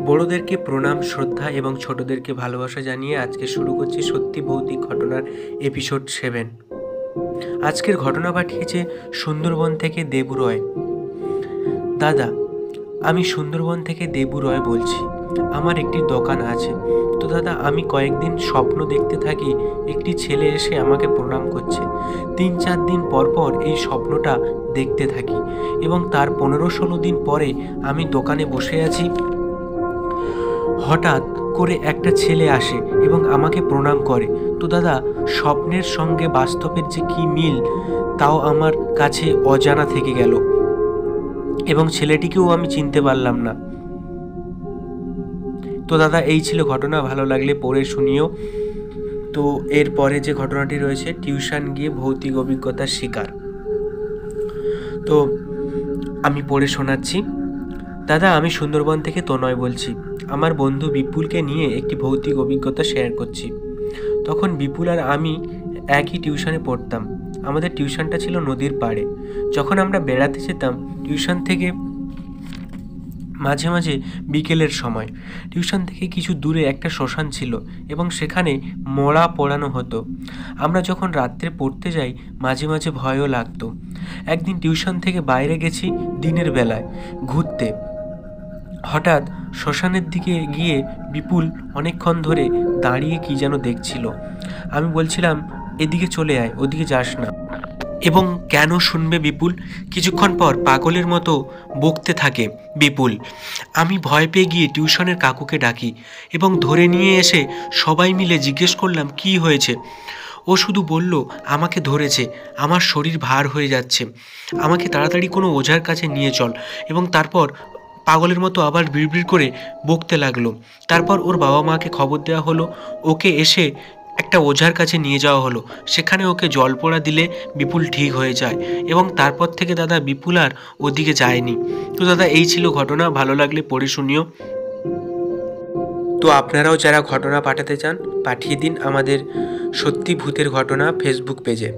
বড়দেরকে প্রণাম, শ্রদ্ধা এবং ছোটদেরকে ভালোবাসা জানিয়ে আজকে শুরু করছি সত্যি ভৌতিক ঘটনার এপিসোড 7। আজকের ঘটনা পাঠিয়েছে সুন্দরবন থেকে দেবু রয়। দাদা, আমি সুন্দরবন থেকে দেবু রয় বলছি। আমার একটি দোকান আছে। তো দাদা, আমি কয়েকদিন স্বপ্ন দেখতে থাকি একটি ছেলে এসে আমাকে প্রণাম করছে। 3-4 দিন পর পর এই স্বপ্নটা দেখতে থাকি এবং তার 15-16 দিন পরে আমি দোকানে বসে আছি। হঠাৎ করে একটা ছেলে আসে এবং আমাকে প্রণাম করে। তো দাদা, স্বপ্নের সঙ্গে বাস্তবের যে কী মিল তাও আমার কাছে অজানা থেকে গেল এবং ছেলেটিকেও আমি চিনতে পারলাম না। তো দাদা, এই ছিল ঘটনা। ভালো লাগলে পড়ে শুনিও। তো এরপরে যে ঘটনাটি রয়েছে, টিউশন গিয়ে ভৌতিক অভিজ্ঞতার শিকার। তো আমি পড়ে শোনাচ্ছি। দাদা, আমি সুন্দরবন থেকে তনয় বলছি। আমার বন্ধু বিপুলকে নিয়ে একটি ভৌতিক অভিজ্ঞতা শেয়ার করছি। তখন বিপুল আর আমি একই টিউশনে পড়তাম। আমাদের টিউশনটা ছিল নদীর পাড়ে। যখন আমরা বেড়াতে যেতাম টিউশন থেকে, মাঝে মাঝে বিকেলের সময় টিউশন থেকে কিছু দূরে একটা শ্মশান ছিল এবং সেখানে মড়া পোড়ানো হতো। আমরা যখন রাত্রে পড়তে যাই মাঝে মাঝে ভয়ও লাগতো। একদিন টিউশন থেকে বাইরে গেছি দিনের বেলায় ঘুরতে। হঠাৎ শ্মশানের দিকে গিয়ে বিপুল অনেকক্ষণ ধরে দাঁড়িয়ে কি যেন দেখছিল। আমি বলছিলাম, এদিকে চলে আয়, ওদিকে যাস না। এবং কেন শুনবে বিপুল? কিছুক্ষণ পর পাগলের মতো বকতে থাকে বিপুল। আমি ভয় পেয়ে গিয়ে টিউশনের কাকুকে ডাকি এবং ধরে নিয়ে এসে সবাই মিলে জিজ্ঞেস করলাম কি হয়েছে। ও শুধু বলল, আমাকে ধরেছে, আমার শরীর ভার হয়ে যাচ্ছে, আমাকে তাড়াতাড়ি কোনো ওঝার কাছে নিয়ে চল। এবং তারপর পাগলের মতো আবার বিড়বিড় করে বকতে লাগলো। তারপর ওর বাবা মাকে খবর দেওয়া হলো, ওকে এসে একটা ওঝার কাছে নিয়ে যাওয়া হলো। সেখানে ওকে জল পোড়া দিলে বিপুল ঠিক হয়ে যায় এবং তারপর থেকে দাদা বিপুল আর ওদিকে যায়নি। তো দাদা, এই ছিল ঘটনা। ভালো লাগলে পড়ে শুনিও। তো আপনারাও যারা ঘটনা পাঠাতে চান পাঠিয়ে দিন আমাদের সত্যি ভূতের ঘটনা ফেসবুক পেজে।